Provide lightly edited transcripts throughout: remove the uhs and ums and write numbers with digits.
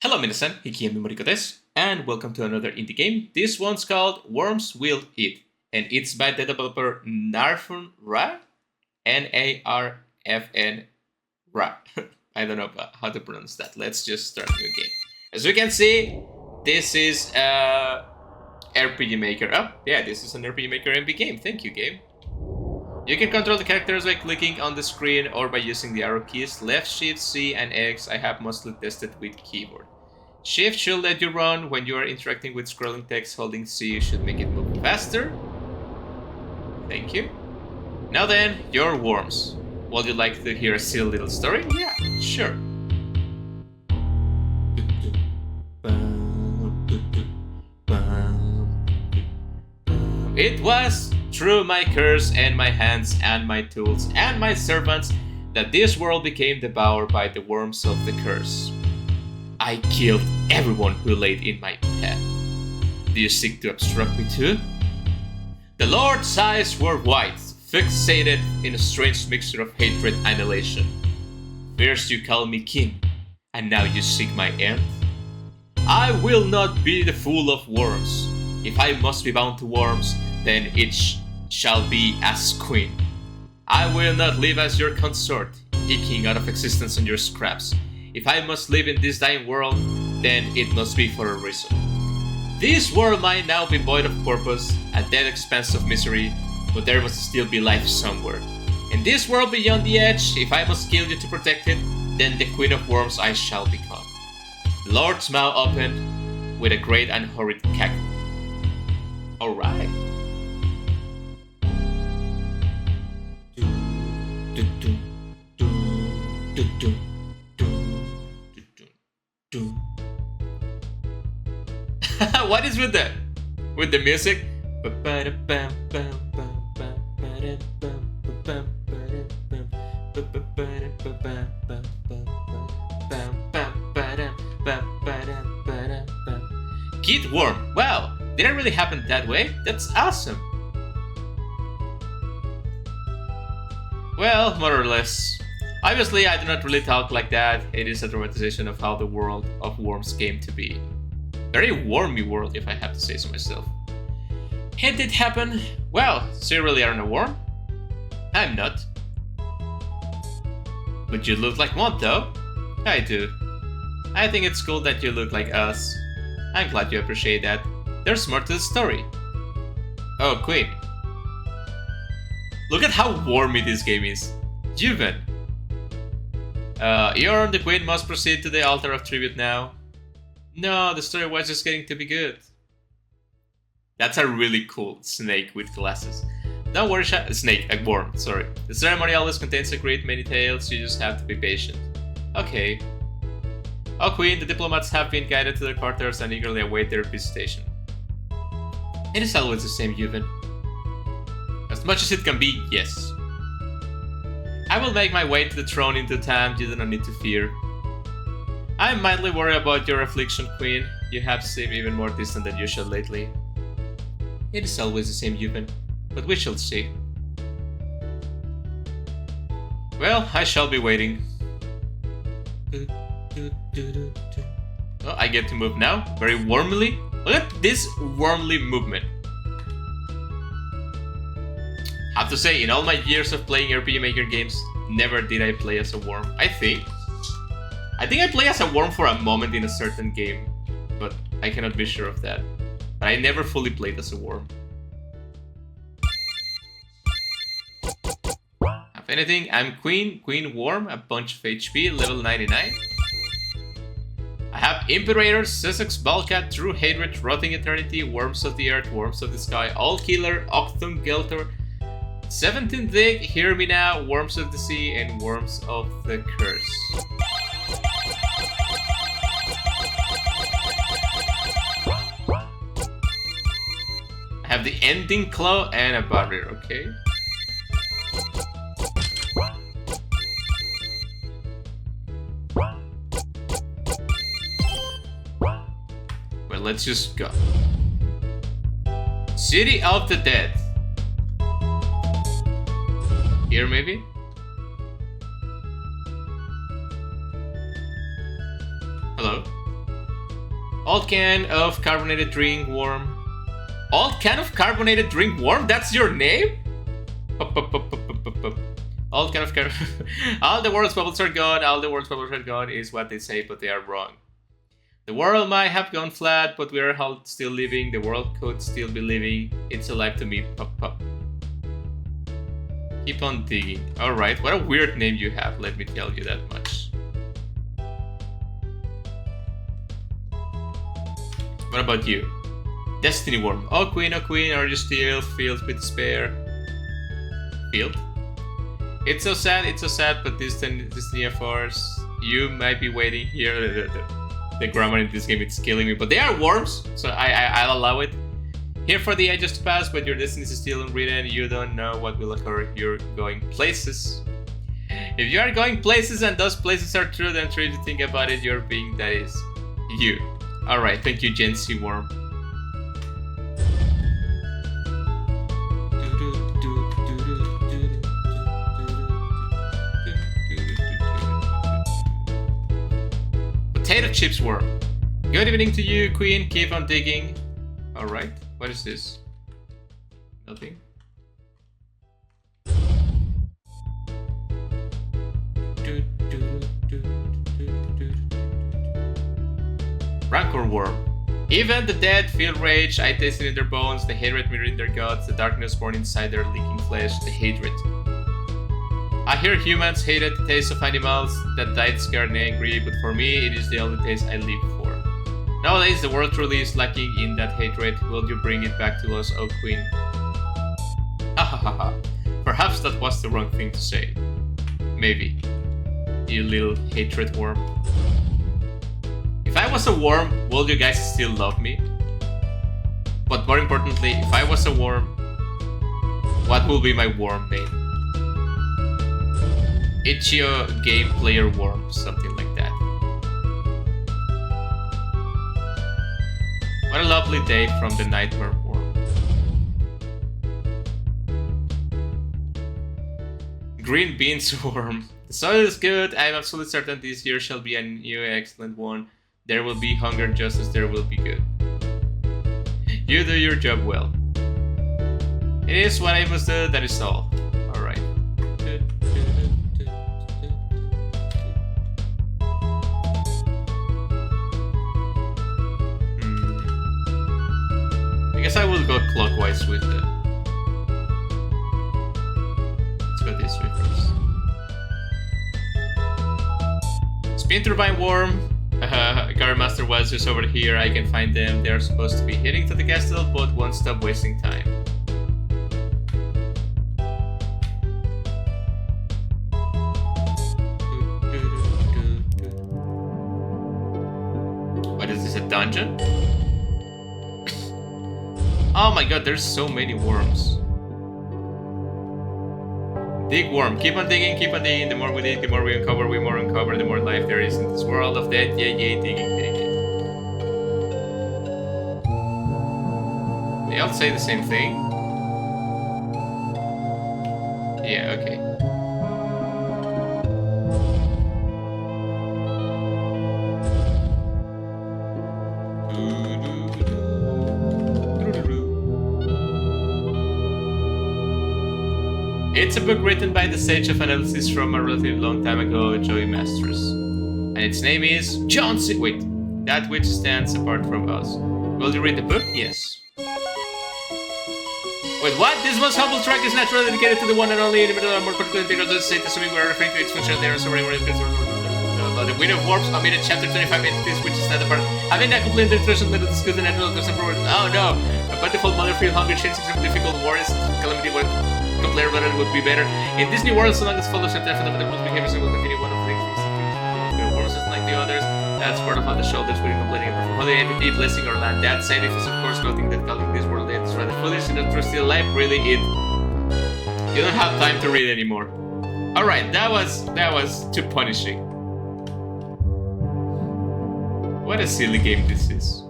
Hello minasan, Hikiemi Moriko desu, and welcome to another indie game. This one's called Worms Will Eat, and it's by the developer NARFNra, NARFNra. I don't know how to pronounce that. Let's just start a new game. As we can see, this is RPG Maker. Oh, yeah, this is an RPG Maker MV game. Thank you, game. You can control the characters by clicking on the screen or by using the arrow keys. Left, Shift, C, and X I have mostly tested with keyboard. Shift should let you run. When you are interacting with scrolling text, holding C should make it move faster. Thank you. Now then, your worms. Would you like to hear a silly little story? Yeah, sure. It was through my curse and my hands and my tools and my servants that this world became devoured by the worms of the curse. I killed everyone who laid in my path. Do you seek to obstruct me too? The Lord's eyes were white, fixated in a strange mixture of hatred and elation. First you called me king, and now you seek my end? I will not be the fool of worms. If I must be bound to worms, then it shall be as queen. I will not live as your consort, eking out of existence on your scraps. If I must live in this dying world, then it must be for a reason. This world might now be void of purpose, a dead expanse of misery, but there must still be life somewhere. In this world beyond the edge, if I must kill you to protect it, then the queen of worms I shall become. The Lord's mouth opened with a great and horrid cackle. Alright. What is with the music? Kid Worm. Wow, did it really happen that way? That's awesome. Well, more or less. Obviously, I do not really talk like that. It is a dramatization of how the world of worms came to be. Very wormy world, if I have to say so myself. It did happen. Well, so you really aren't a worm? I'm not. But you look like one, though. I do. I think it's cool that you look like us. I'm glad you appreciate that. There's more to the story. Oh, Queen. Look at how wormy this game is. Juven. Your the Queen must proceed to the altar of tribute now. No, the story was just getting to be good. That's a really cool snake with glasses. Don't worry, snake, a worm, sorry. The ceremony always contains a great many tales, you just have to be patient. Okay. Oh Queen, the diplomats have been guided to their quarters and eagerly await their visitation. It is always the same, Juven. As much as it can be, yes. I will make my way to the throne in due time, you do not need to fear. I am mildly worried about your affliction, Queen. You have seemed even more distant than usual lately. It is always the same, Juven, but we shall see. Well, I shall be waiting. Oh, I get to move now, very warmly. Look at this warmly movement. I have to say, in all my years of playing RPG Maker games, never did I play as a worm. I think I play as a worm for a moment in a certain game, but I cannot be sure of that. But I never fully played as a worm. If anything, I'm Queen Worm, a bunch of HP, level 99. I have Imperator, Sussex, Balcat, True Hatred, Rotting Eternity, Worms of the Earth, Worms of the Sky, All Killer, Octum, Geltor, 17th Dig, Hear Me Now, Worms of the Sea, and Worms of the Curse. I have the Ending Claw and a Barrier, okay. Well, let's just go. City of the Dead. Here, maybe? Hello? Old can of carbonated drink worm. Old can of carbonated drink worm? That's your name? Old can of all the world's bubbles are gone. All the world's bubbles are gone is what they say, but they are wrong. The world might have gone flat, but we are all still living. The world could still be living. It's alive to me. Pop. Keep on digging. Alright, what a weird name you have, let me tell you that much. What about you? Destiny Worm. Oh queen, are you still filled with despair? Filled? It's so sad, but Destiny of ours. You might be waiting here. The grammar in this game, it's killing me, but they are worms, so I'll allow it. Here for the ages to pass, but your destiny is still unwritten. You don't know what will occur. You're going places. If you are going places and those places are true, then try to think about it. Your being, that is you. Alright, thank you, Gen Z Worm. Potato chips worm. Good evening to you, Queen. Keep on digging. Alright. What is this? Nothing. Rancor worm. Even the dead feel rage. I taste it in their bones. The hatred mirrored in their guts. The darkness born inside their leaking flesh. The hatred. I hear humans hated the taste of animals that died scared and angry, but for me, it is the only taste I live for. Nowadays, the world truly is lacking in that hatred. Will you bring it back to us, O Queen? Ahahaha. Perhaps that was the wrong thing to say. Maybe. You little hatred worm. If I was a worm, will you guys still love me? But more importantly, if I was a worm, what will be my worm name? Itch.io game player worm, something like that. What a lovely day from the nightmare worm. Green beans worm. The soil is good. I am absolutely certain this year shall be a new excellent one. There will be hunger just as there will be good. You do your job well. It is what I must do, that is all. Alright. I guess I will go clockwise with it. Let's go this way first. Spin turbine worm. Guard Master was just over here. I can find them. They're supposed to be heading to the castle, but won't stop wasting time. What is this, a dungeon? Oh my god, there's so many worms. Dig worm. Keep on digging, keep on digging. The more we dig, the more we uncover, the more life there is in this world of death. Yay, digging. They all say the same thing. Yeah, okay. It's a book written by the sage of analysis from a relatively long time ago, Joey Masters. And its name is John C. Wait, that which stands apart from us. Will you read the book? Yes. Wait, what? This most humble track is naturally dedicated to the one and only in the middle of a more particular integral to the state, assuming we are referring to its functional there, so the Wind of Warps, omitted chapter 25 entities, which is not apart. Having a complete interaction that discuss the natural December. Oh no! A bountiful mother feel hunger, change extremely difficult war is calamity what complain about it would be better. In this new world, so long as fellowship and fundamental behaviors will continue one of the things. There are just like the others. That's part of how the shoulders we're complaining about. How the entity blessing our land. That side is of course nothing that calling this world is rather foolish and that we're still alive. Really, you don't have time to read anymore. Alright, that was too punishing. What a silly game this is.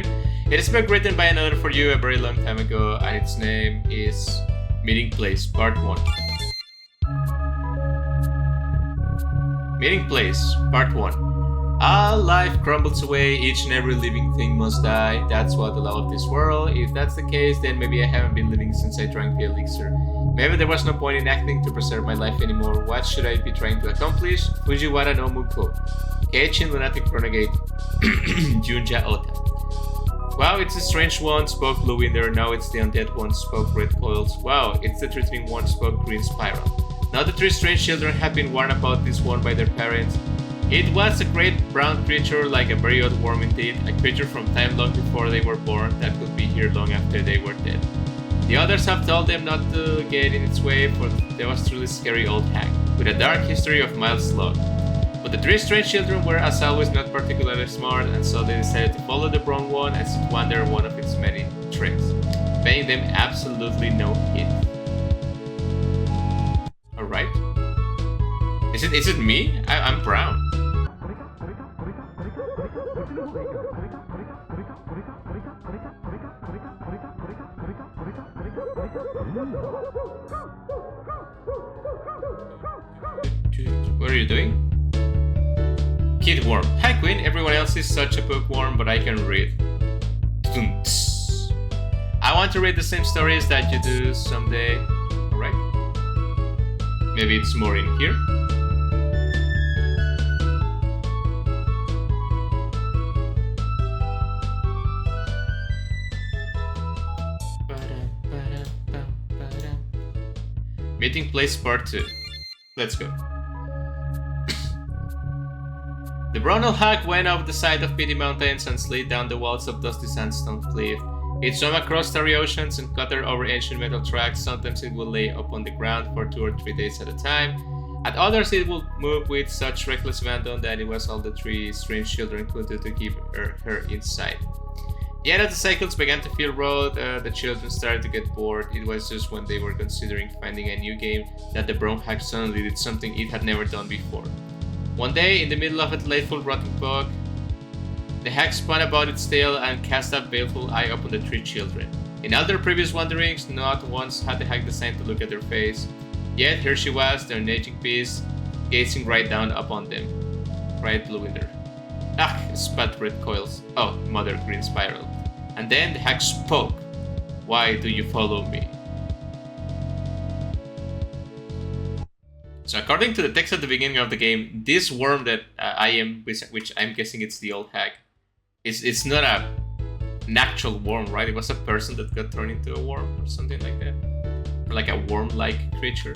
you. It is a book written by another for you a very long time ago, and its name is Meeting Place, Part 1. Meeting Place, Part 1. All life crumbles away, each and every living thing must die. That's what the law of this world. If that's the case, then maybe I haven't been living since I drank the elixir. Maybe there was no point in acting to preserve my life anymore. What should I be trying to accomplish? Fujiwara no Muko. Keichin Lunatic Renegade. Junja Ota. Wow, it's a strange one, spoke Blue Winder. Now it's the undead one, spoke Red Coils. Wow, it's the threatening one, spoke Green Spiral. Now the three strange children have been warned about this one by their parents. It was a great brown creature, like a very odd worm indeed, a creature from time long before they were born that could be here long after they were dead. The others have told them not to get in its way, for there was truly scary old hag, with a dark history of mild slug. But the three strange children were, as always, not particularly smart, and so they decided to follow the brown one and squander one of its many tricks, paying them absolutely no heed. Alright. Is it me? I'm brown. What are you doing? Kid Worm. Hi Queen, everyone else is such a bookworm, but I can read. I want to read the same stories that you do someday. Alright. Maybe it's more in here. Meeting Place Part 2. Let's go. The brown old hag went up the side of Pity Mountains and slid down the walls of dusty sandstone cliff. It swam across starry oceans and clattered over ancient metal tracks. Sometimes it would lay upon the ground for 2 or 3 days at a time. At others it would move with such reckless abandon that it was all the three strange children could do to keep her inside. Yet as the cycles began to feel rough, the children started to get bored. It was just when they were considering finding a new game that the brown hag suddenly did something it had never done before. One day, in the middle of a delightful rotting bog, the hag spun about its tail and cast a baleful eye upon the three children. In all their previous wanderings, not once had the hag designed to look at their face. Yet here she was, their nagging beast, gazing right down upon them. Cried Blue Winder. Ah, spat Red Coils. Oh, Mother Green Spiral. And then the hag spoke. Why do you follow me? So according to the text at the beginning of the game, this worm that which I'm guessing it's the old hag, it's not an actual worm, right? It was a person that got turned into a worm or something like that. Or like a worm-like creature.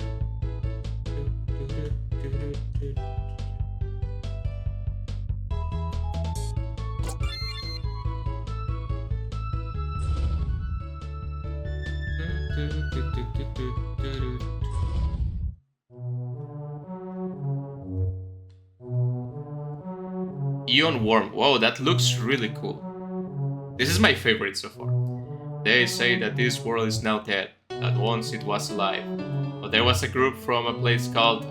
Eon Worm. Whoa, that looks really cool. This is my favorite so far. They say that this world is now dead, that once it was alive. But there was a group from a place called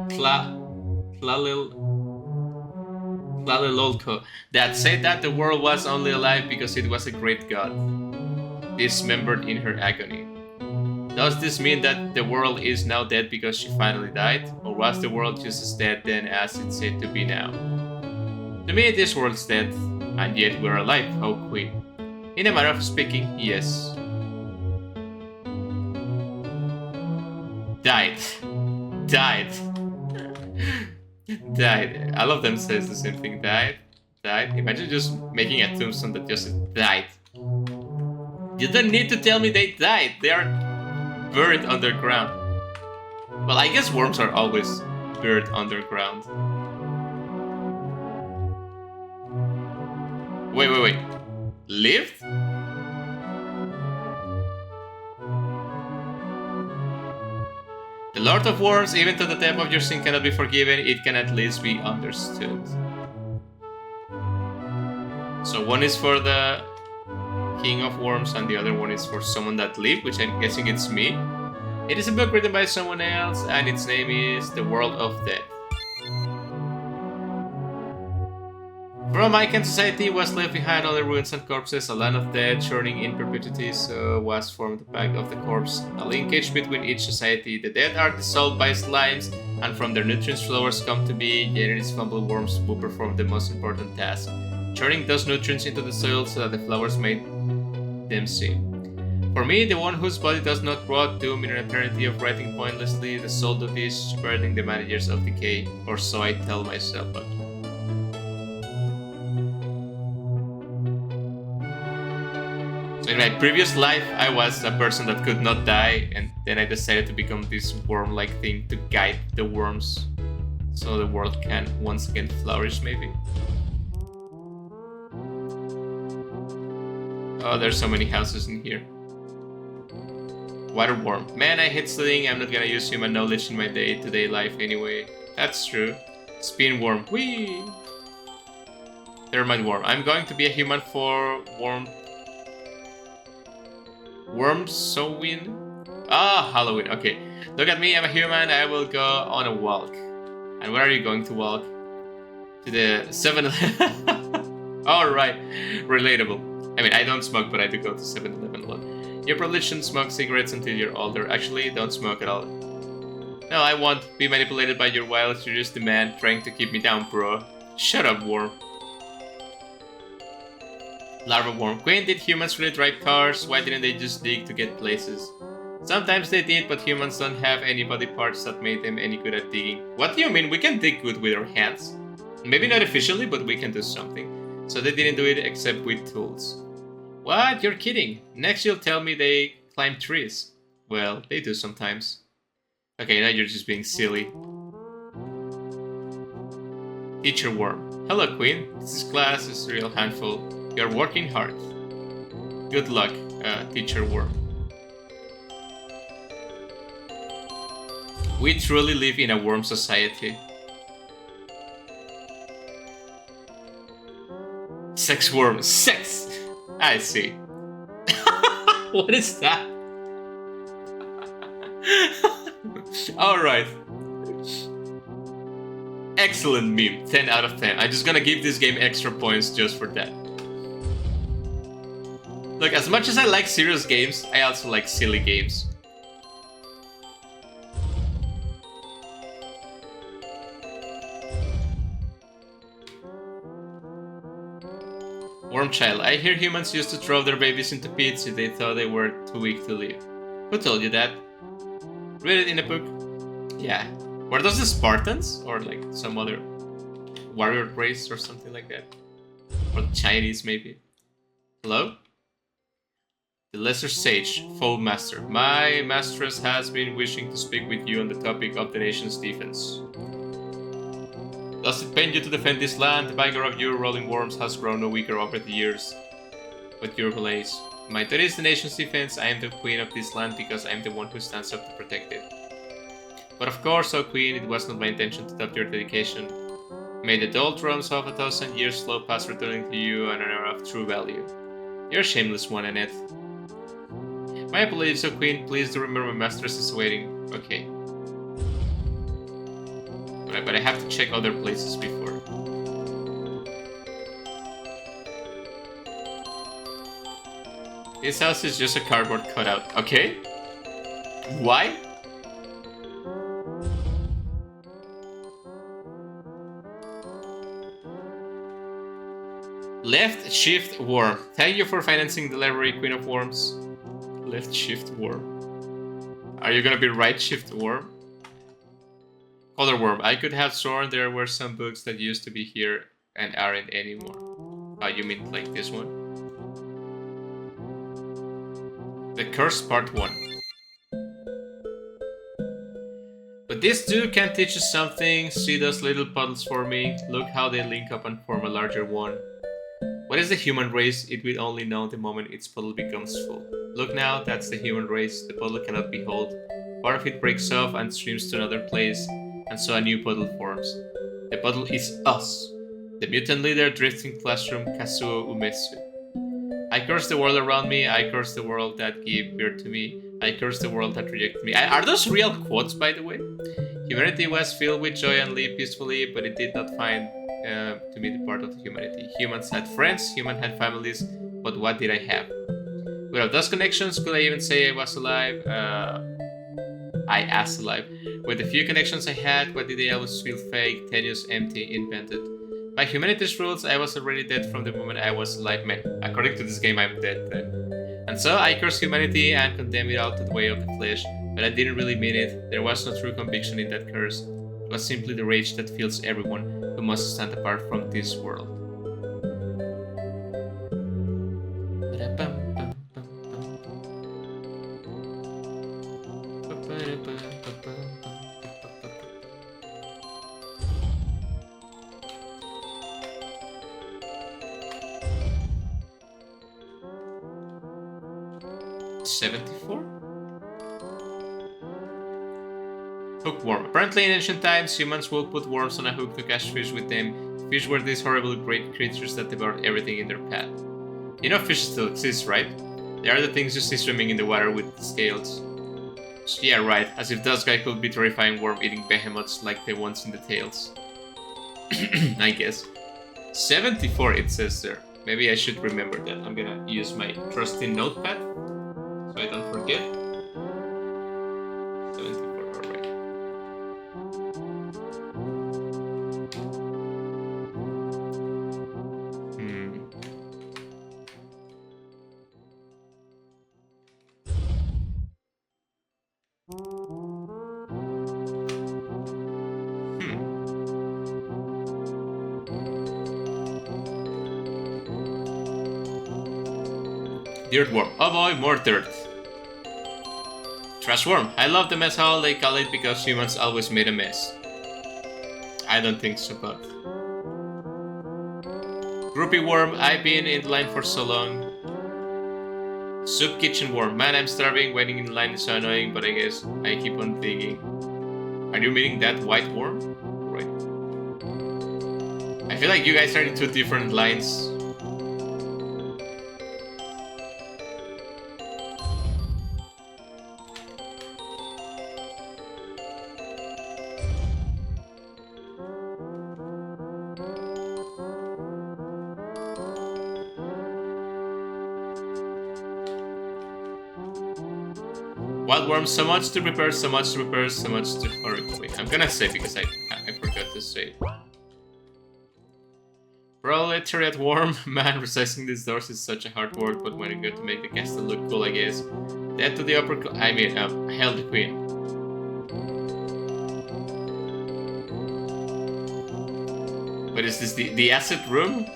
Tlalelolco that said that the world was only alive because it was a great god, dismembered in her agony. Does this mean that the world is now dead because she finally died? Or was the world just as dead then as it's said to be now? To me, this world's dead, and yet we're alive, oh Queen. In a manner of speaking, yes. Died. All of them says the same thing. Died. Imagine just making a tombstone that just died. You don't need to tell me they died. They are buried underground. Well, I guess worms are always buried underground. Wait. Lived? The Lord of Worms, even though the depth of your sin cannot be forgiven, it can at least be understood. So one is for the King of Worms and the other one is for someone that lived, which I'm guessing it's me. It is a book written by someone else and its name is The World of Death. From my kind, society was left behind only ruins and corpses, a land of dead, churning in perpetuity, so was formed the pact of the corpse, a linkage between each society. The dead are dissolved by slimes, and from their nutrients flowers come to be, yet it is fumble worms who perform the most important task, churning those nutrients into the soil so that the flowers may them see. For me, the one whose body does not rot doom in an eternity of writing pointlessly, the soul of this burning the managers of decay, or so I tell myself. So in my previous life, I was a person that could not die, and then I decided to become this worm-like thing to guide the worms, so the world can once again flourish, maybe. Oh, there's so many houses in here. Water worm. Man, I hate studying. I'm not gonna use human knowledge in my day-to-day life anyway. That's true. Spin worm. Whee! Thermite worm. I'm going to be a human for Worm sowing? Ah, Halloween. Okay. Look at me, I'm a human. I will go on a walk. And where are you going to walk? To the 7-Eleven. Alright. Relatable. I mean, I don't smoke, but I do go to 7-Eleven a lot. You probably shouldn't smoke cigarettes until you're older. Actually, don't smoke at all. No, I won't be manipulated by your wild, curious demand trying to keep me down, bro. Shut up, worm. Larva worm. Queen, did humans really drive cars? Why didn't they just dig to get places? Sometimes they did, but humans don't have any body parts that made them any good at digging. What do you mean? We can dig good with our hands. Maybe not efficiently, but we can do something. So they didn't do it except with tools. What? You're kidding. Next you'll tell me they climb trees. Well, they do sometimes. Okay, now you're just being silly. Teacher worm. Hello, Queen. This class is a real handful. You're working hard. Good luck, teacher worm. We truly live in a worm society. Sex worm. Sex! I see. What is that? Alright. Excellent meme. 10 out of 10. I'm just gonna give this game extra points just for that. Look, as much as I like serious games, I also like silly games. Worm child. I hear humans used to throw their babies into pits if they thought they were too weak to live. Who told you that? Read it in a book. Yeah. Were those the Spartans? Or like some other warrior race or something like that? Or the Chinese maybe? Hello? The Lesser Sage, Foe Master. My mistress has been wishing to speak with you on the topic of the nation's defense. Does it pain you to defend this land? The vigor of your rolling worms has grown no weaker over the years. But your blaze. My duty is the nation's defense. I am the queen of this land because I am the one who stands up to protect it. But of course, O Queen, it was not my intention to doubt your dedication. May the dull drums of 1,000 years slow past returning to you an honor of true value. You're a shameless one, Annette. My apologies, O Queen. Please do remember my mistress is waiting. Okay. Alright, but I have to check other places before. This house is just a cardboard cutout. Okay? Why? Left shift worm. Thank you for financing the library, Queen of Worms. Left shift worm. Are you gonna be right shift worm? Color worm. I could have sworn there were some books that used to be here and aren't anymore. Oh, you mean like this one? The Curse Part 1. But this too can teach us something. See those little puddles forming? Look how they link up and form a larger one. What is the human race? It will only know the moment its puddle becomes full. Look now, that's the human race. The puddle cannot be held. Part of it breaks off and streams to another place, and so a new puddle forms. The puddle is us. The mutant leader drifting classroom Kazuo Umesu. I curse the world around me. I curse the world that gave birth to me. I curse the world that rejected me. Are those real quotes, by the way? Humanity was filled with joy and lived peacefully, but it did not find to be the part of humanity. Humans had friends, humans had families, but what did I have? Without those connections, could I even say I was alive? I asked alive. With the few connections I had, what did they always feel fake, tenuous, empty, invented? By humanity's rules, I was already dead from the moment I was alive. Man, according to this game, I'm dead then. And so I cursed humanity and condemned it all to the way of the flesh, but I didn't really mean it. There was no true conviction in that curse. It was simply the rage that fills everyone who must stand apart from this world. 74? Hookworm. Apparently in ancient times, humans would put worms on a hook to catch fish with them. Fish were these horrible great creatures that devoured everything in their path. You know fish still exists, right? They are the things you see swimming in the water with scales. Yeah, right, as if those guys could be terrifying worm-eating behemoths like the ones in the tales. I guess. 74 it says there. Maybe I should remember that. I'm gonna use my trusty notepad so I don't forget. 74, alright. Dirt worm. Oh boy, more dirt. Trash worm. I love the mess hall they call it because humans always made a mess. I don't think so, but... Groupie worm. I've been in line for so long. Soup kitchen worm. Man, I'm starving. Waiting in line is so annoying, but I guess I keep on thinking. Are you meaning that white worm? Right. I feel like you guys are in two different lines. Wild worms, so much to prepare, so much to prepare, so much to... Alright, wait, I'm gonna say because I forgot to say. Proletariat worm. Man, resizing these doors is such a hard work, but when you go to make the castle look cool, I guess. Death to the upper... Hail the queen. What is this, the acid room?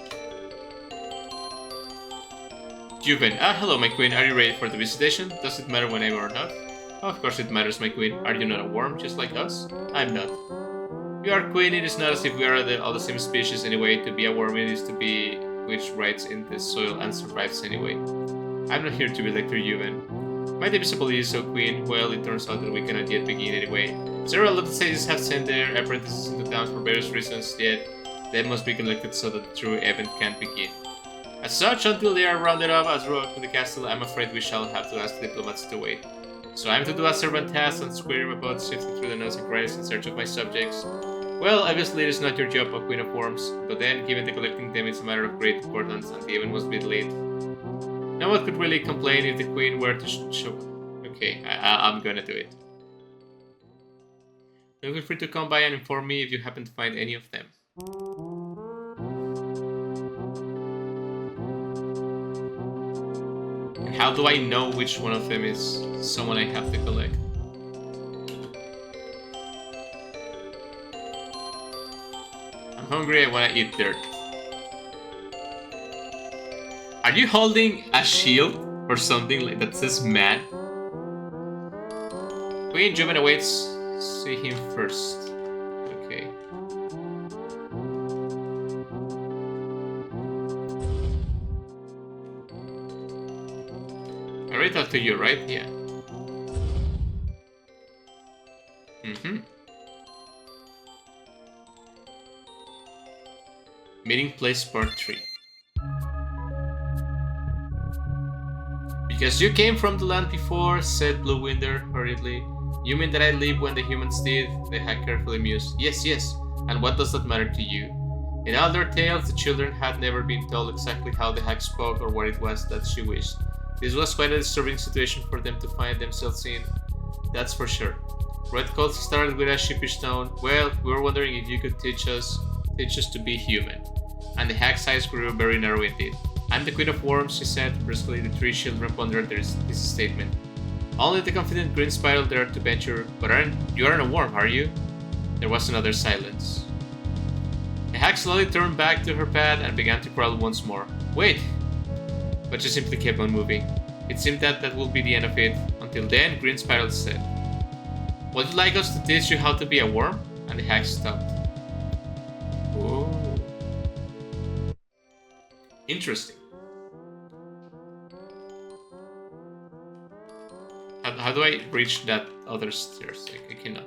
Juven. Hello, my queen. Are you ready for the visitation? Does it matter when I am or not? Oh, of course it matters, my queen. Are you not a worm, just like us? I'm not. You are queen. It is not as if we are all the same species anyway. To be a worm, it is to be which rides in the soil and survives anyway. I'm not here to be lecture Juven. My name is police, so queen. Well, it turns out that we cannot yet begin anyway. Several of the sages have sent their apprentices into town for various reasons, yet they must be collected so that the true event can begin. As such, until they are rounded off as road to the castle, I'm afraid we shall have to ask the diplomats to wait. So I'm to do a servant task and squirm about sifting through the nooks and crannies in search of my subjects. Well, obviously it is not your job, a queen of worms, but then, given the collecting them is a matter of great importance and the event must be delayed. No one could really complain if the queen were to show... Okay, I'm gonna do it. Feel free to come by and inform me if you happen to find any of them. How do I know which one of them is someone I have to collect? I'm hungry, I wanna eat dirt. Are you holding a shield or something like that says man? Queen Juven awaits. See him first. Okay. I already talked to you, right? Yeah. Meeting place part 3. Because you came from the land before, said Blue Winder hurriedly. You mean that I lived when the humans did? The hag carefully mused. Yes, yes. And what does that matter to you? In all their tales, the children had never been told exactly how the hag spoke or what it was that she wished. This was quite a disturbing situation for them to find themselves in, that's for sure. Red Coat started with a sheepish tone. Well, we were wondering if you could teach us to be human. And the hag's eyes grew very narrow indeed. I'm the Queen of Worms, she said. Briskly, the three children pondered this statement. Only the confident Green Spiral dared to venture, but you aren't a worm, are you? There was another silence. The hag slowly turned back to her path and began to crawl once more. Wait! But she simply kept on moving. It seemed that would be the end of it. Until then, Green Spiral said, would you like us to teach you how to be a worm? And the hag stopped. Oh. Interesting. How do I reach that other stairs? I cannot.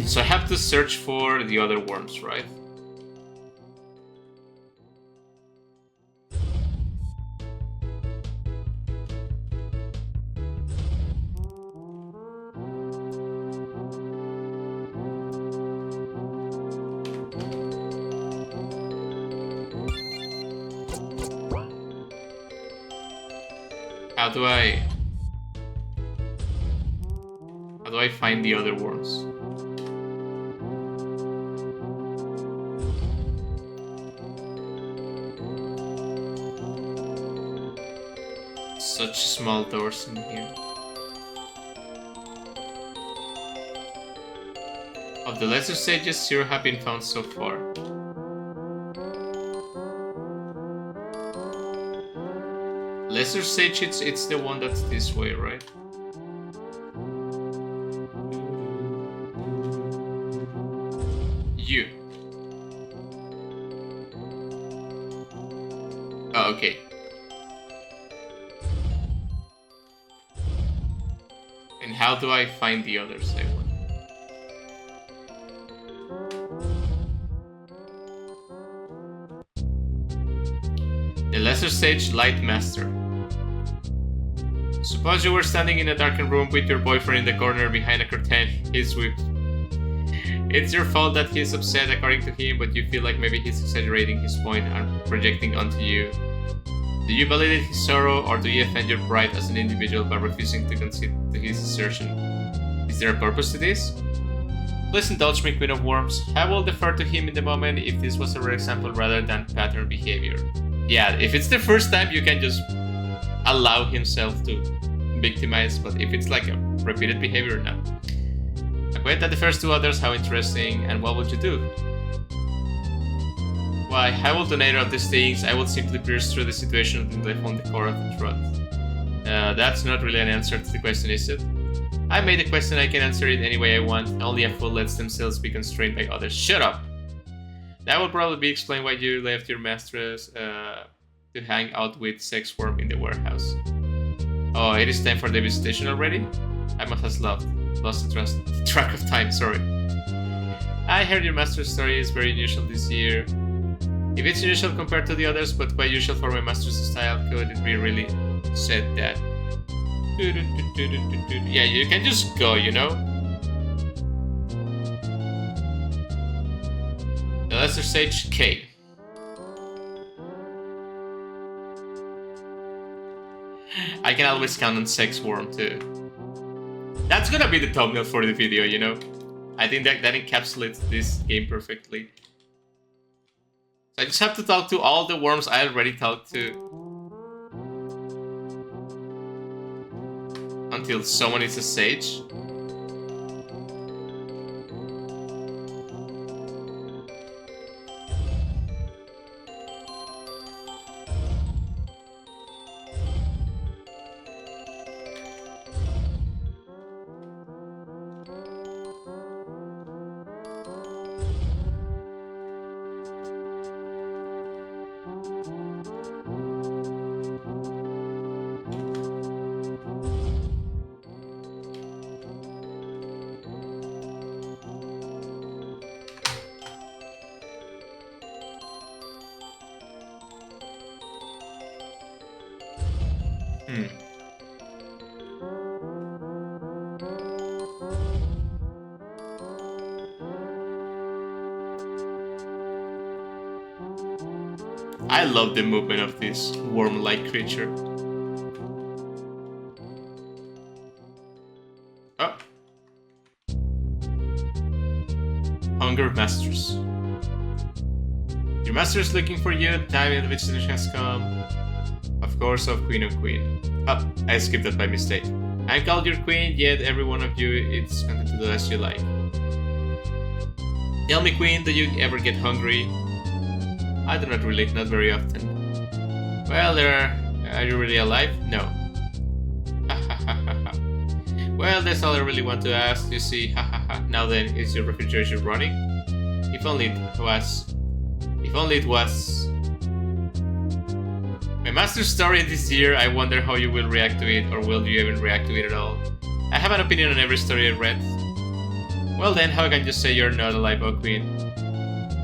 So I have to search for the other worms, right? How do I find the other worms? Such small doors in here. Of the lesser sages, 0 have been found so far. Lesser sage, it's the one that's this way, right? You. Oh, okay. And how do I find the others, I wonder? The Lesser Sage Light Master. Suppose you were standing in a darkened room with your boyfriend in the corner behind a curtain. He's whipped. It's your fault that he's upset according to him, but you feel like maybe he's exaggerating his point and projecting onto you. Do you validate his sorrow, or do you offend your pride as an individual by refusing to concede to his assertion? Is there a purpose to this? Please indulge me, Queen of Worms. I will defer to him in the moment if this was a rare example rather than pattern behavior. Yeah, if it's the first time, you can just allow himself to victimize, but if it's like a repeated behavior, no. Acquaint at the first two others, how interesting, and what would you do? Why, I will do neither of these things. I will simply pierce through the situation until I found the core of the truth. That's not really an answer to the question, is it? I made the question, I can answer it any way I want. Only a fool lets themselves be constrained by others. Shut up! That will probably be explained why you left your mistress to hang out with Sex Worm in the warehouse. Oh, it is time for the visitation already? I must have lost the track of time, sorry. I heard your master's story is very unusual this year. If it's unusual compared to the others, but quite usual for my master's style, could it be really said that? Yeah, you can just go, you know? The Lesser Sage K. I can always count on Sex Worm too. That's gonna be the thumbnail for the video, you know? I think that encapsulates this game perfectly. So I just have to talk to all the worms I already talked to. Until someone is a sage. I love the movement of this worm-like creature. Oh. Hunger Masters. Your master is looking for you. The time in which it has come. Of course, of Queen of Queen. Oh, I skipped that by mistake. I'm called your queen, yet every one of you is content to do as you like. Tell me, Queen, do you ever get hungry? I do not really, not very often. Well, are you really alive? No. Well, that's all I really want to ask, you see, Now then, is your refrigeration running? If only it was. If only it was. My master's story this year, I wonder how you will react to it, or will you even react to it at all? I have an opinion on every story I read. Well then, how can you say you're not alive, oh Queen?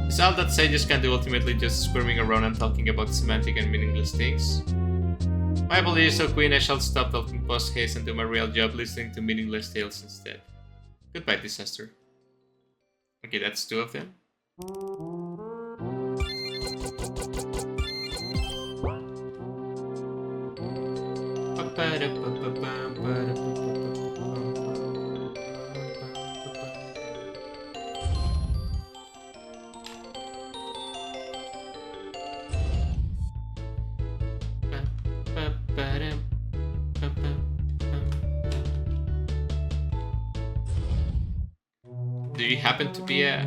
Is all that sages can do ultimately just squirming around and talking about semantic and meaningless things? My apologies, oh Queen, I shall stop talking post-haste and do my real job listening to meaningless tales instead. Goodbye, disaster. Okay, that's 2 of them. Do you happen to be a...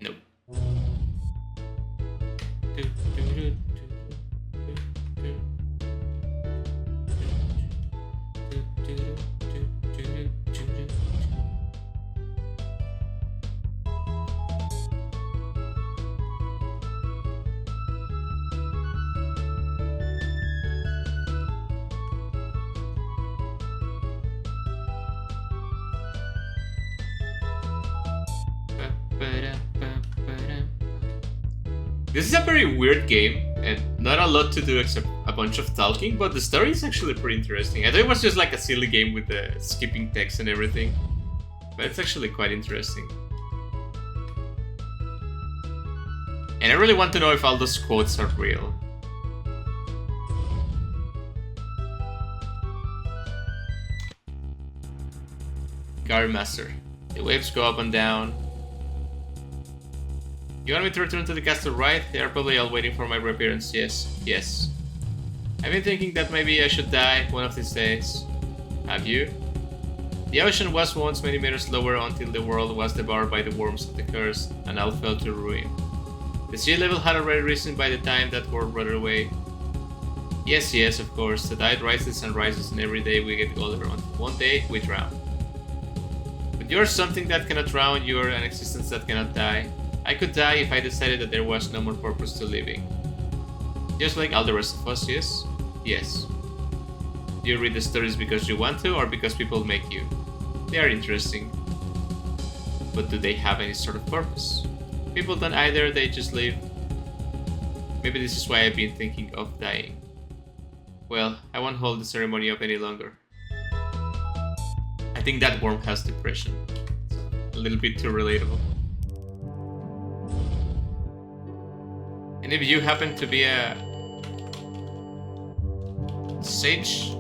Nope. This is a very weird game, and not a lot to do except a bunch of talking, but the story is actually pretty interesting. I thought it was just like a silly game with the skipping text and everything, but it's actually quite interesting. And I really want to know if all those quotes are real. Guard Master. The waves go up and down. You want me to return to the castle, right? They are probably all waiting for my reappearance. Yes. I've been thinking that maybe I should die one of these days. Have you? The ocean was once many meters lower until the world was devoured by the worms of the curse, and all fell to ruin. The sea level had already risen by the time that world rotted away. Yes, of course. The tide rises and rises, and every day we get older until one day we drown. But you're something that cannot drown, you're an existence that cannot die. I could die if I decided that there was no more purpose to living. Just like all the rest of us, yes? Yes. Do you read the stories because you want to, or because people make you? They are interesting. But do they have any sort of purpose? People don't either, they just live. Maybe this is why I've been thinking of dying. Well, I won't hold the ceremony up any longer. I think that worm has depression. So, a little bit too relatable. And if you happen to be a sage,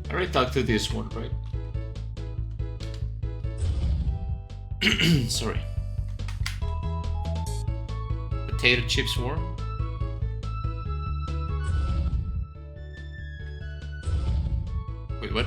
I already talked to this one, right? Sorry. Potato chips worm? Wait, what?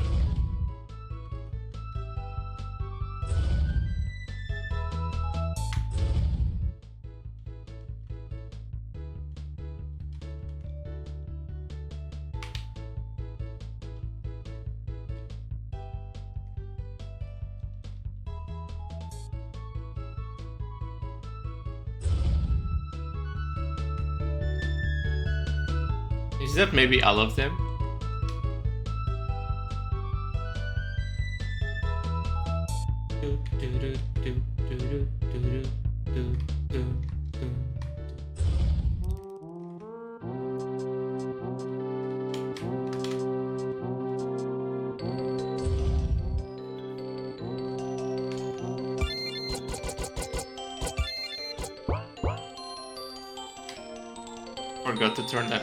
that maybe all of them? Forgot to turn that.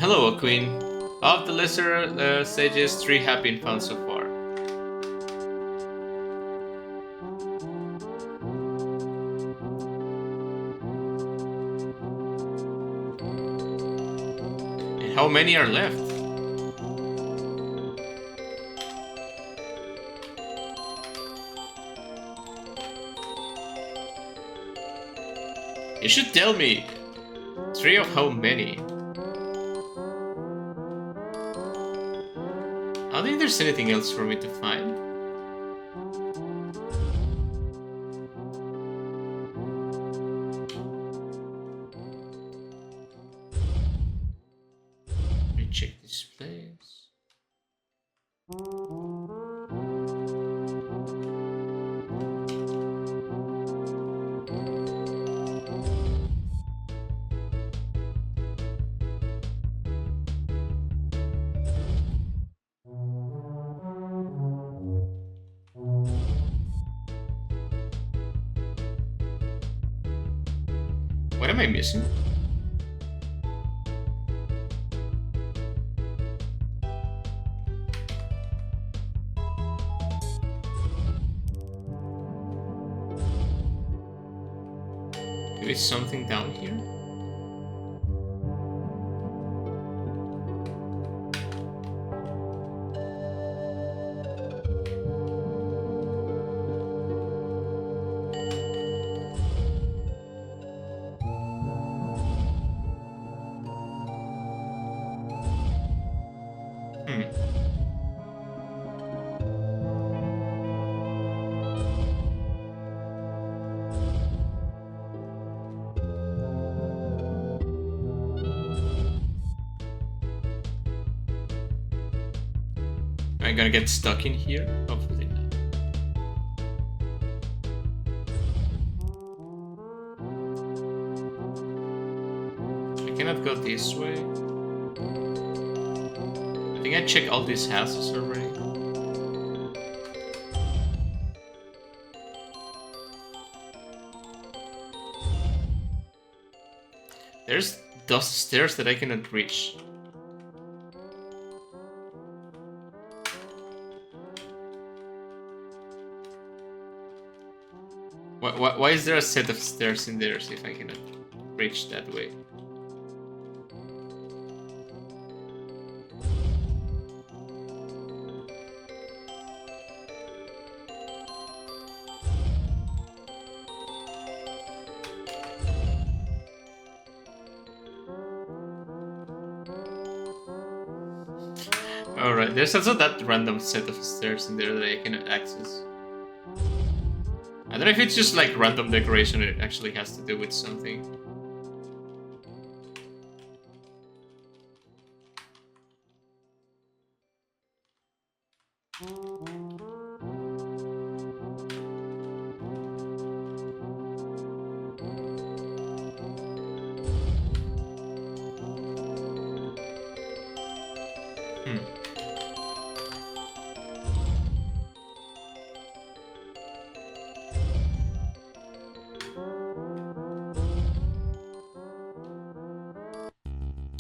Hello, Queen. Of the lesser stages, 3 have been found so far. And how many are left? You should tell me. 3 of how many? I don't think there's anything else for me to find. Let me check this place. What am I missing? Maybe something down here? Am I gonna get stuck in here? Hopefully not. I cannot go this way. I think I checked all these houses already. There's those stairs that I cannot reach. Why is there a set of stairs in there if I cannot reach that way? Alright, there's also that random set of stairs in there that I cannot access. I don't know if it's just like random decoration or it actually has to do with something.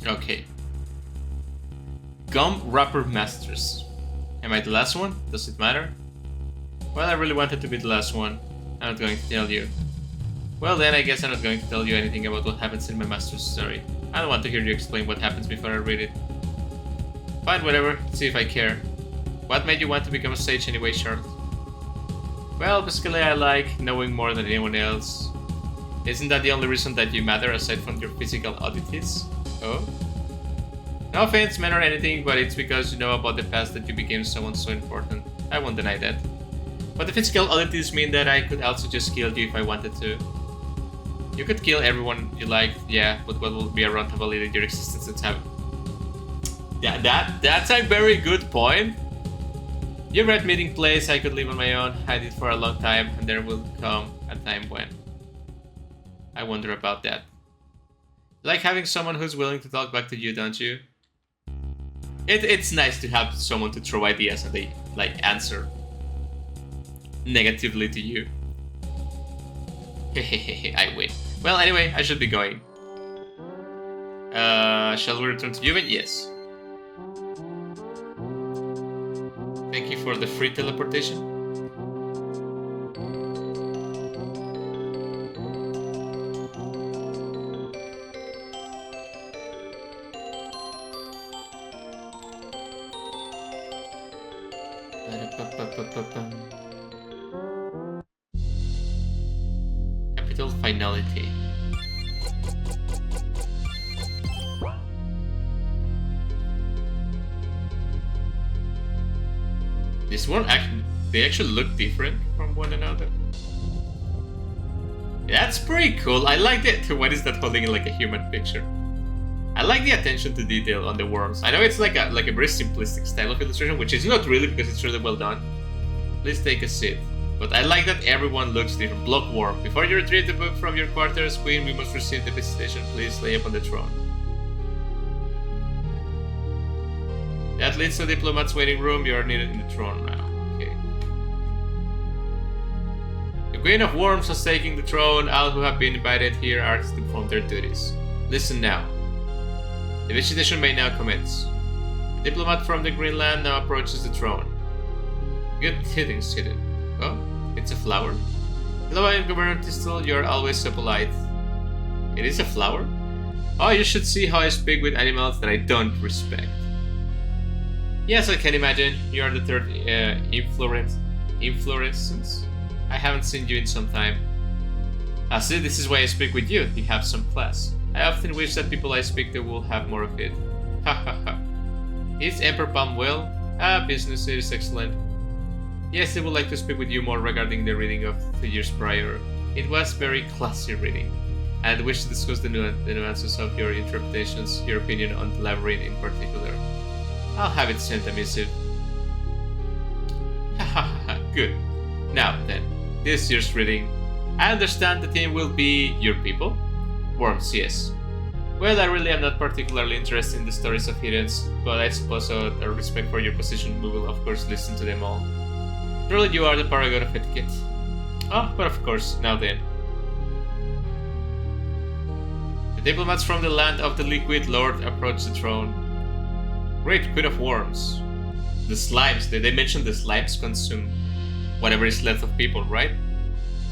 Okay. Gum Wrapper Masters. Am I the last one? Does it matter? Well, I really wanted to be the last one. I'm not going to tell you. Well then, I guess I'm not going to tell you anything about what happens in my master's story. I don't want to hear you explain what happens before I read it. Fine, whatever. See if I care. What made you want to become a sage anyway, Charlotte? Well, basically I like knowing more than anyone else. Isn't that the only reason that you matter aside from your physical oddities? Oh? No offense, man, or anything, but it's because you know about the past that you became someone so important. I won't deny that. But the physical oddities mean that I could also just kill you if I wanted to. You could kill everyone you like, yeah, but what will be around to validate your existence and time? Yeah, that's a very good point. Your red meeting place, I could live on my own, hide it for a long time, and there will come a time when. I wonder about that. Like having someone who's willing to talk back to you, don't you? It's nice to have someone to throw ideas and they like answer negatively to you. Hehehe, I win. Well, anyway, I should be going. Shall we return to Juven? Yes. Thank you for the free teleportation. Capital finality. This one they actually look different from one another. That's pretty cool. I like it. What is that holding like a human picture? I like the attention to detail on the worms. I know it's like a very simplistic style of illustration, which is not really because it's really well done. Please take a seat. But I like that everyone looks different. Blockworm. Before you retrieve the book from your quarters, Queen, we must receive the visitation. Please lay upon the throne. That leads to the diplomat's waiting room. You are needed in the throne now. Okay. The Queen of Worms has taken the throne. All who have been invited here are to perform their duties. Listen now. The visitation may now commence. The diplomat from the Greenland now approaches the throne. Good hitting, hidden. Oh, it's a flower. Hello, I am Governor Tistel. You are always so polite. It is a flower? Oh, you should see how I speak with animals that I don't respect. Yes, I can imagine. You are the third inflorescence. I haven't seen you in some time. Ah, see, this is why I speak with you. You have some class. I often wish that people I speak to will have more of it. Ha ha ha. Is Emperor Palm well? Ah, business is excellent. Yes, I would like to speak with you more regarding the reading of 2 years prior. It was very classy reading. And I wish to discuss the nuances of your interpretations, your opinion on the labyrinth in particular. I'll have it sent a missive. Hahaha, good. Now then, this year's reading. I understand the theme will be your people? Worms, yes. Well, I really am not particularly interested in the stories of heathens, but I suppose out of respect for your position, we will of course listen to them all. Truly, you are the paragon of etiquette. Oh, but of course, now then. The diplomats from the land of the Liquid Lord approach the throne. Great Queen of Worms. The slimes, they mentioned the slimes consume whatever is left of people, right?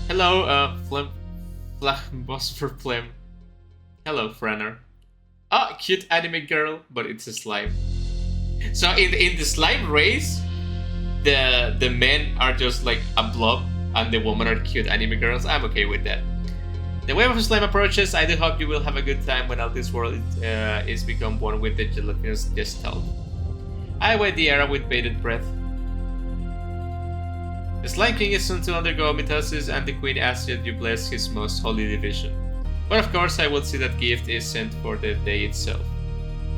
Hello, Flem. Hello, Franner. Ah, cute anime girl, but it's a slime. So in the slime race, the men are just like a blob, and the women are cute anime girls. I'm okay with that. The wave of slime approaches. I do hope you will have a good time when all this world is become one with the gelatinous gestalt. I await the era with bated breath. The Slime King is soon to undergo mitosis, and the Queen asks that you bless his most holy division. But of course, I will see that gift is sent for the day itself.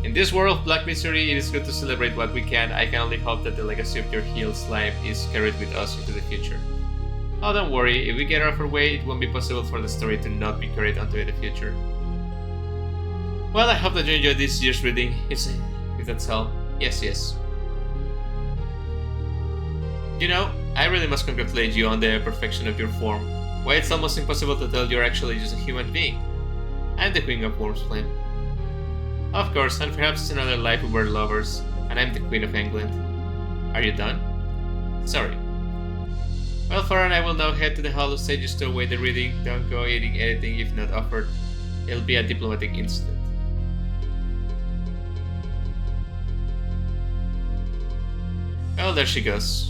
In this world of black misery, it is good to celebrate what we can. I can only hope that the legacy of your healed slime is carried with us into the future. Oh, don't worry, if we get out of our way, it won't be possible for the story to not be carried onto the future. Well, I hope that you enjoyed this year's reading, if that's all. Yes. You know, I really must congratulate you on the perfection of your form. Why, it's almost impossible to tell you're actually just a human being. I'm the Queen of Worms Flame. Of course, and perhaps in another life we were lovers, and I'm the Queen of England. Are you done? Sorry. Well, Farah and I will now head to the Hall of Sages to await the reading. Don't go eating anything if not offered. It'll be a diplomatic incident. Well, there she goes.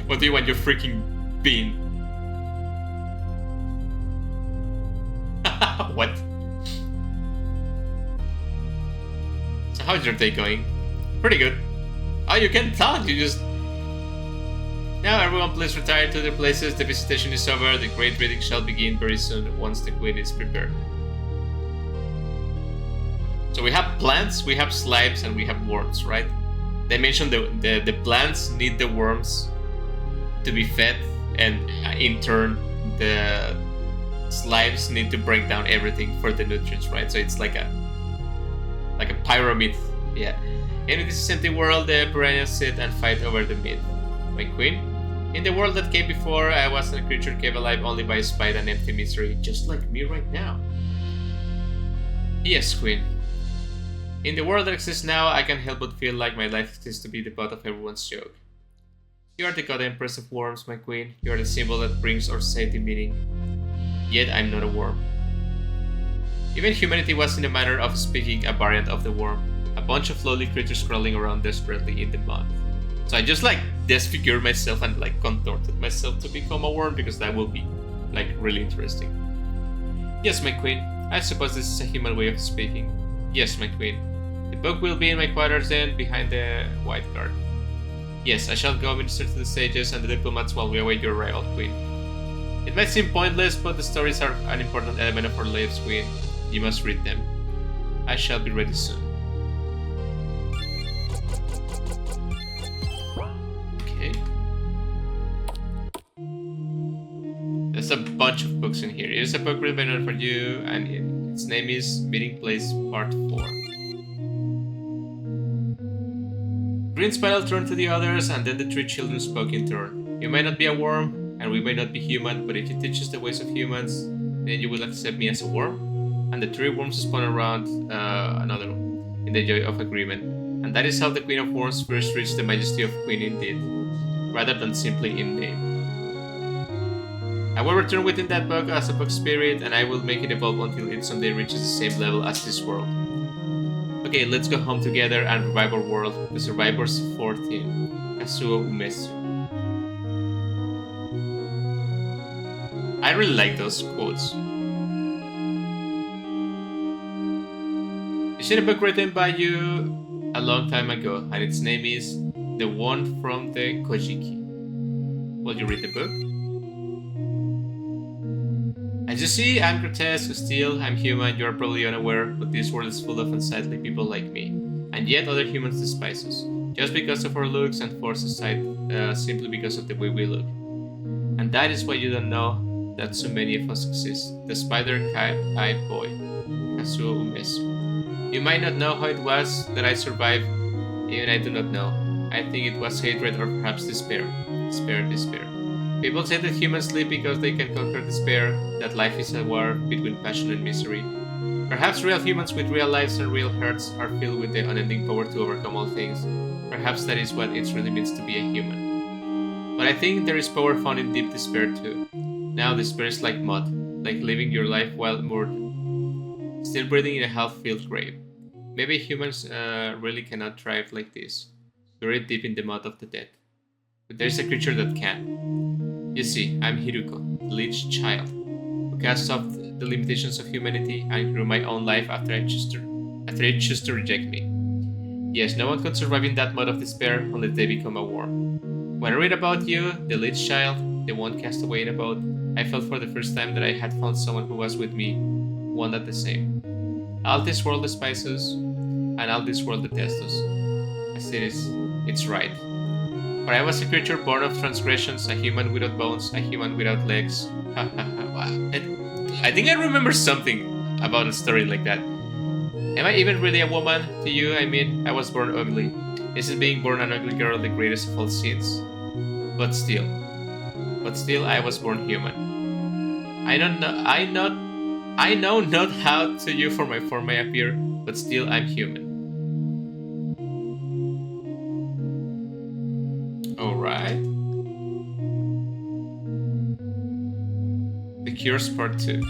What do you want, your freaking bean? What? So how's your day going? Pretty good. Oh, you can tell, you just... Now everyone please retire to their places. The visitation is over. The great reading shall begin very soon once the queen is prepared. So we have plants, we have slimes, and we have worms, right? They mentioned the plants need the worms to be fed, and in turn the slimes need to break down everything for the nutrients, right? So it's like a pyramid, yeah. And in this empty world, the piranhas sit and fight over the meat. My queen, in the world that came before, I was a creature kept alive only by spite and empty misery, just like me right now. Yes, queen. In the world that exists now, I can't help but feel like my life exists to be the butt of everyone's joke. You are the god empress of worms, my queen. You are the symbol that brings our society meaning. Yet I'm not a worm. Even humanity was, in a manner of speaking, a variant of the worm. A bunch of lowly creatures crawling around desperately in the mud. So I just disfigured myself and contorted myself to become a worm, because that will be really interesting. Yes, my queen. I suppose this is a human way of speaking. Yes, my queen. The book will be in my quarters then, behind the white guard. Yes, I shall go minister to the sages and the diplomats while we await your arrival, queen. It might seem pointless, but the stories are an important element of our lives, queen. You must read them. I shall be ready soon. Okay. There's a bunch of books in here. Here's a book written for you, and its name is Meeting Place Part 4. Green Spiral turned to the others, and then the three children spoke in turn. You may not be a worm, and we may not be human, but if you teach us the ways of humans, then you will accept me as a worm. And the three worms spun around another in the joy of agreement. And that is how the Queen of Worms first reached the majesty of Queen indeed, rather than simply in name. I will return within that book as a book spirit, and I will make it evolve until it someday reaches the same level as this world. Okay, let's go home together and revive our world. The Survivors 14. Kazuo Umesu. I really like those quotes. It's a book written by you a long time ago, and its name is The One from the Kojiki. Will you read the book? As you see, I'm grotesque, still, I'm human, you're probably unaware, but this world is full of unsightly people like me. And yet other humans despise us, just because of our looks and force aside simply because of the way we look. And that is why you don't know that so many of us exist. The spider-eyed boy, Kazuo Umesu. You might not know how it was that I survived, even I do not know. I think it was hatred or perhaps despair. Despair. People say that humans live because they can conquer despair, that life is a war between passion and misery. Perhaps real humans with real lives and real hearts are filled with the unending power to overcome all things. Perhaps that is what it really means to be a human. But I think there is power found in deep despair too. Now despair is like mud, like living your life while moored, still breathing in a half-filled grave. Maybe humans really cannot thrive like this, buried deep in the mud of the dead. But there is a creature that can. You see, I'm Hiruko, the leech child, who casts off the limitations of humanity and grew my own life after it chose to reject me. Yes, no one could survive in that mud of despair unless they become a worm. When I read about you, the leech child, the one cast away in a boat, I felt for the first time that I had found someone who was with me, one and the same. All this world despises us, and all this world detests us. As it is, it's right. For I was a creature born of transgressions, a human without bones, a human without legs. I think I remember something about a story like that. Am I even really a woman to you? I mean, I was born ugly. Isn't being born an ugly girl the greatest of all sins? But still, I was born human. I know not how to you for my form may appear, but still I'm human. Alright. The Curse Part 2.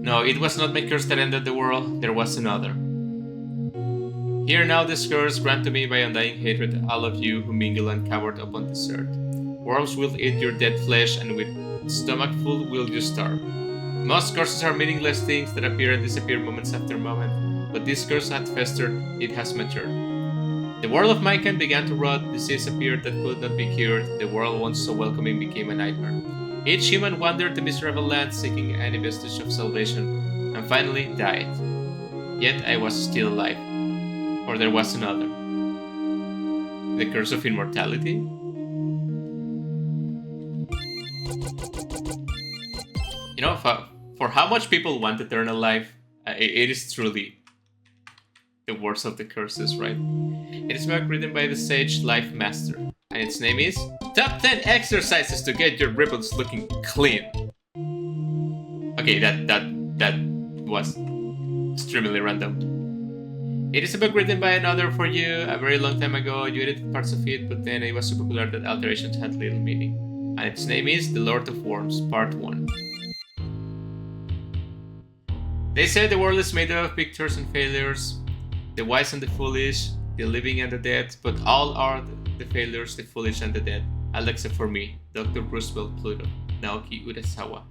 No, it was not my curse that ended the world, there was another. Hear now this curse grant to me by undying hatred all of you who mingle and cowered upon this earth. Worms will eat your dead flesh, and with stomach full will you starve. Most curses are meaningless things that appear and disappear moments after moment, but this curse hath festered, it has matured. The world of mankind began to rot, disease appeared that could not be cured, the world once so welcoming became a nightmare. Each human wandered the miserable land seeking any vestige of salvation, and finally died. Yet I was still alive. Or there was another. The curse of immortality? You know, for how much people want eternal life, it is truly the worst of the curses, right? It is a book written by the sage Life Master, and its name is Top 10 Exercises to Get Your Ribbons Looking Clean. Okay, that was extremely random. It is a book written by another for you a very long time ago. You edited parts of it, but then it was so popular that alterations had little meaning. And its name is The Lord of Worms, Part 1. They say the world is made up of victors and failures, the wise and the foolish, the living and the dead, but all are the failures, the foolish and the dead, all except for me, Dr. Roosevelt Pluto, Naoki Urasawa.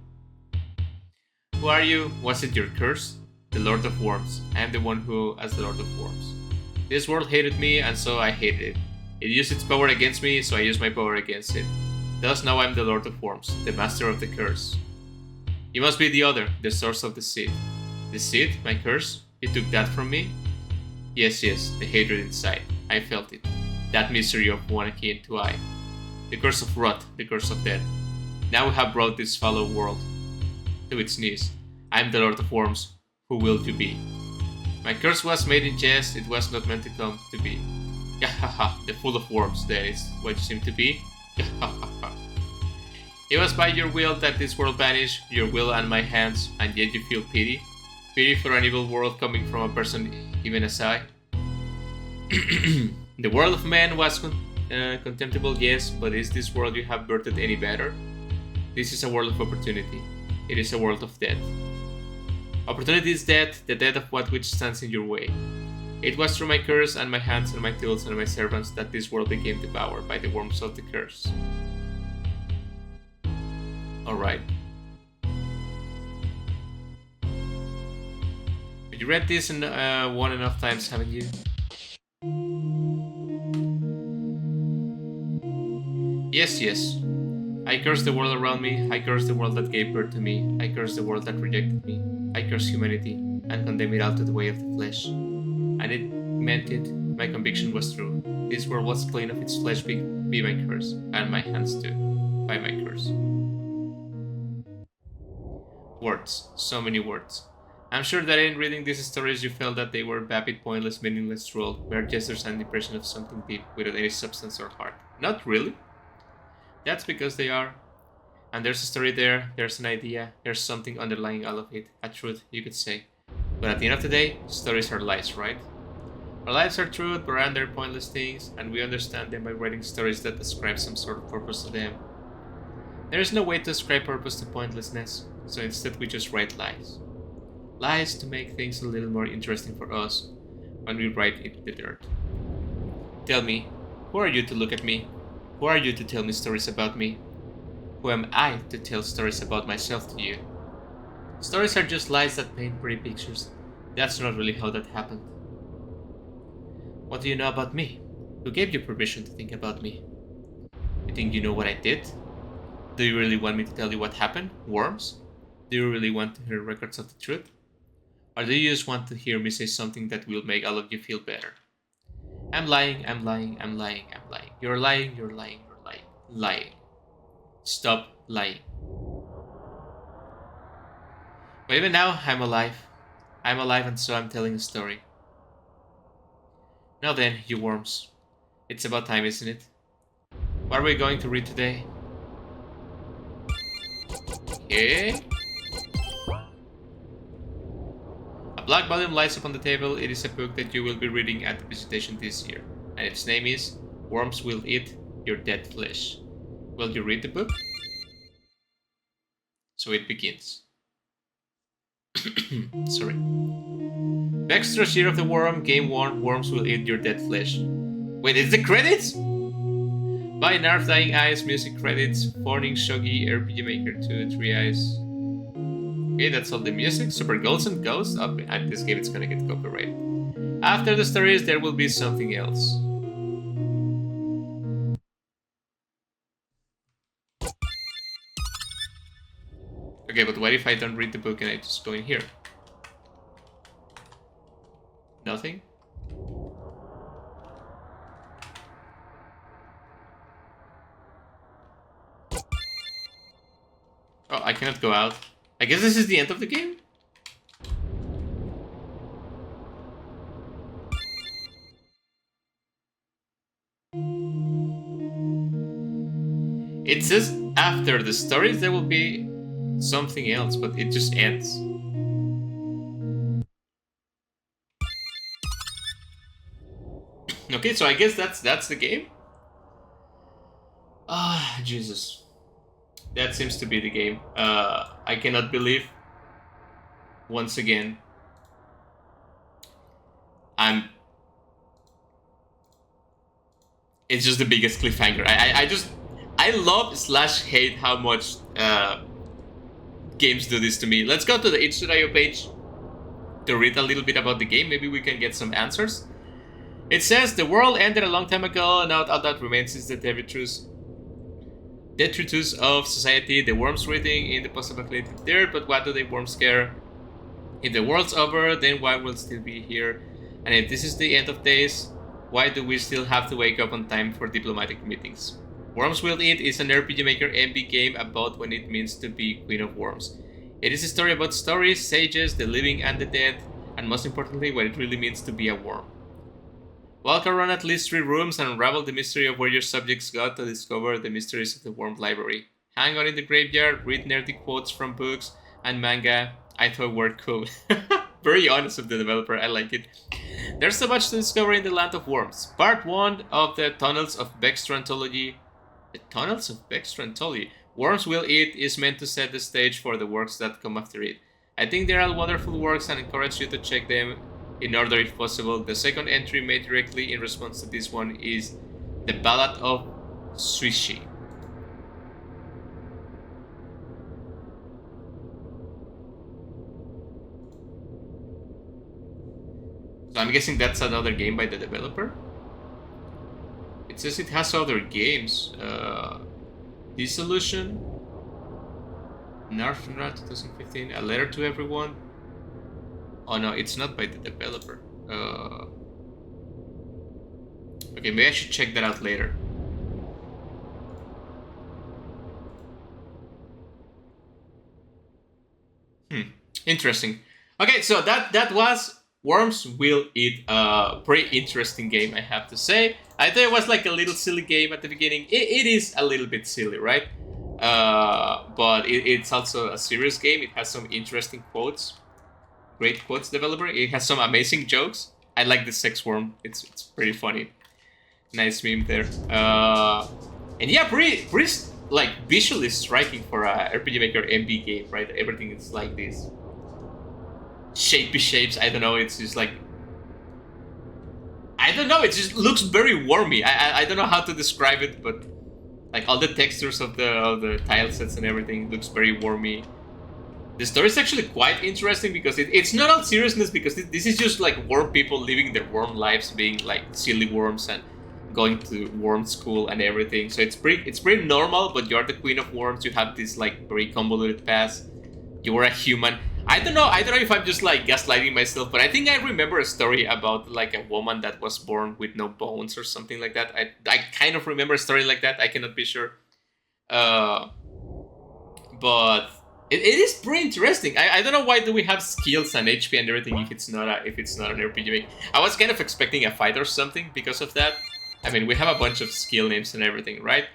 Who are you? Was it your curse? The Lord of Worms. I am the one who as the Lord of Worms. This world hated me, and so I hated it. It used its power against me, so I used my power against it. Thus now I am the Lord of Worms, the master of the curse. You must be the other, the source of the seed. The seed, my curse? You took that from me? Yes, the hatred inside. I felt it. That misery of one akin to I. The curse of rot, the curse of death. Now we have brought this fallow world to its knees. I am the Lord of Worms. Who will you be? My curse was made in jest, it was not meant to come to be. Yahaha, the fool of worms, that is what you seem to be. Yahaha. It was by your will that this world vanished, your will and my hands, and yet you feel pity? Pity for an evil world coming from a person even as I? The world of man was contemptible, yes, but is this world you have birthed any better? This is a world of opportunity. It is a world of death. Opportunity is death, the death of what which stands in your way. It was through my curse and my hands and my tools and my servants that this world became devoured by the worms of the curse. Alright. You read this in one enough times, haven't you? Yes. I curse the world around me, I curse the world that gave birth to me, I curse the world that rejected me, I curse humanity, and condemn it out to the way of the flesh. And it meant it, my conviction was true. This world was clean of its flesh be my curse, and my hands too, by my curse. Words, so many words. I'm sure that in reading these stories you felt that they were vapid, pointless, meaningless troll, mere gestures and impression of something deep, without any substance or heart. Not really. That's because they are. And there's a story there, there's an idea, there's something underlying all of it, a truth, you could say. But at the end of the day, stories are lies, right? Our lives are truth, but aren't there pointless things, and we understand them by writing stories that ascribe some sort of purpose to them. There is no way to ascribe purpose to pointlessness, so instead we just write lies. Lies to make things a little more interesting for us when we write in the dirt. Tell me, who are you to look at me? Who are you to tell me stories about me? Who am I to tell stories about myself to you? Stories are just lies that paint pretty pictures. That's not really how that happened. What do you know about me? Who gave you permission to think about me? You think you know what I did? Do you really want me to tell you what happened? Worms? Do you really want to hear records of the truth? Or do you just want to hear me say something that will make all of you feel better? I'm lying. You're lying. Lying. Stop lying. But even now, I'm alive. I'm alive, and so I'm telling a story. Now then, you worms. It's about time, isn't it? What are we going to read today? Okay. A black volume lies upon the table. It is a book that you will be reading at the presentation this year, and its name is Worms Will Eat Your Dead Flesh. Will you read the book? So it begins. Sorry. The extras Year of the Worm, Game 1, Worms Will Eat Your Dead Flesh. Wait, is the credits? By Narf Dying Eyes, music credits, Forning Shogi, RPG Maker 2, 3 Eyes. Okay, that's all the music. Super Ghosts and Ghosts. At this game it's gonna get copyright. After the stories, there will be something else. Okay, but what if I don't read the book and I just go in here? Nothing? Oh, I cannot go out. I guess this is the end of the game? It says after the stories there will be something else, but it just ends. Okay, so I guess that's the game? Ah, Jesus. That seems to be the game. I cannot believe, once again, it's just the biggest cliffhanger. I love / hate how much games do this to me. Let's go to the itch.io page to read a little bit about the game. Maybe we can get some answers. It says, the world ended a long time ago, and all that remains is the detritus of society, the worms breathing in the post-apocalyptic dirt. But what do the worms care? If the world's over, then why will still be here? And if this is the end of days, why do we still have to wake up on time for diplomatic meetings? Worms Will Eat is an RPG Maker MB game about what it means to be Queen of Worms. It is a story about stories, sages, the living and the dead, and most importantly, what it really means to be a worm. Walk around at least 3 rooms and unravel the mystery of where your subjects got to discover the mysteries of the Worm Library. Hang out in the graveyard, read nerdy quotes from books and manga. I thought were cool. Very honest of the developer, I like it. There's so much to discover in the Land of Worms. Part 1 of the Tunnels of Bextra Anthology. The Tunnels of Bextra Anthology. Worms Will Eat is meant to set the stage for the works that come after it. I think they're all wonderful works and encourage you to check them in order if possible. The second entry made directly in response to this one is The Ballad of Swishy. So I'm guessing that's another game by the developer. It says it has other games. Dissolution, NARFNra 2015, A Letter to Everyone. Oh no, it's not by the developer. Okay, maybe I should check that out later. Interesting. Okay, so that was Worms Will Eat. Pretty interesting game, I have to say. I thought it was like a little silly game at the beginning. It is a little bit silly, right? But it's also a serious game. It has some interesting quotes. Great quotes, developer. It has some amazing jokes. I like the sex worm. It's pretty funny. Nice meme there. And yeah, pretty like visually striking for a RPG Maker MB game, right? Everything is like this shapy shapes. I don't know. It's just like, I don't know. It just looks very wormy. I don't know how to describe it, but like all the textures of the tile sets and everything looks very wormy. The story is actually quite interesting because it's not all seriousness, because this is just like worm people living their worm lives, being like silly worms and going to worm school and everything. So it's pretty normal, but you're the queen of worms. You have this like very convoluted past. You were a human. I don't know if I'm just like gaslighting myself, but I think I remember a story about like a woman that was born with no bones or something like that. I kind of remember a story like that. I cannot be sure. But it is pretty interesting. I don't know why do we have skills and HP and everything if it's not an RPG Maker. I was kind of expecting a fight or something because of that. I mean, we have a bunch of skill names and everything, right?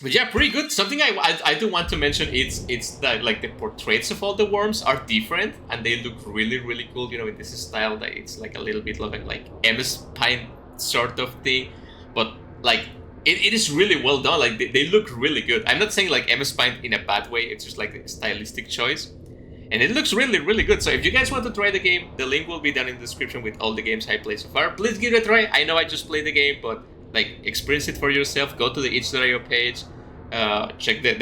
But yeah, pretty good. Something I do want to mention, it's that like the portraits of all the worms are different and they look really, really cool. You know, in this style that it's like a little bit like MS Paint sort of thing, but like it is really well done. Like they look really good. I'm not saying like MS Paint in a bad way. It's just like a stylistic choice, and it looks really, really good. So if you guys want to try the game, the link will be down in the description with all the games I played so far. Please give it a try. I know I just played the game, but like experience it for yourself. Go to the itch.io page. Check the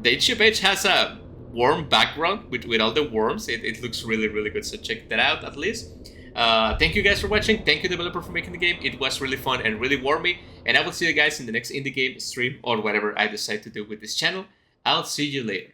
itch.io page has a worm background with all the worms. It looks really, really good. So check that out at least. Thank you guys for watching. Thank you, developer, for making the game. It was really fun and really wormy. And I will see you guys in the next indie game stream or whatever I decide to do with this channel. I'll see you later.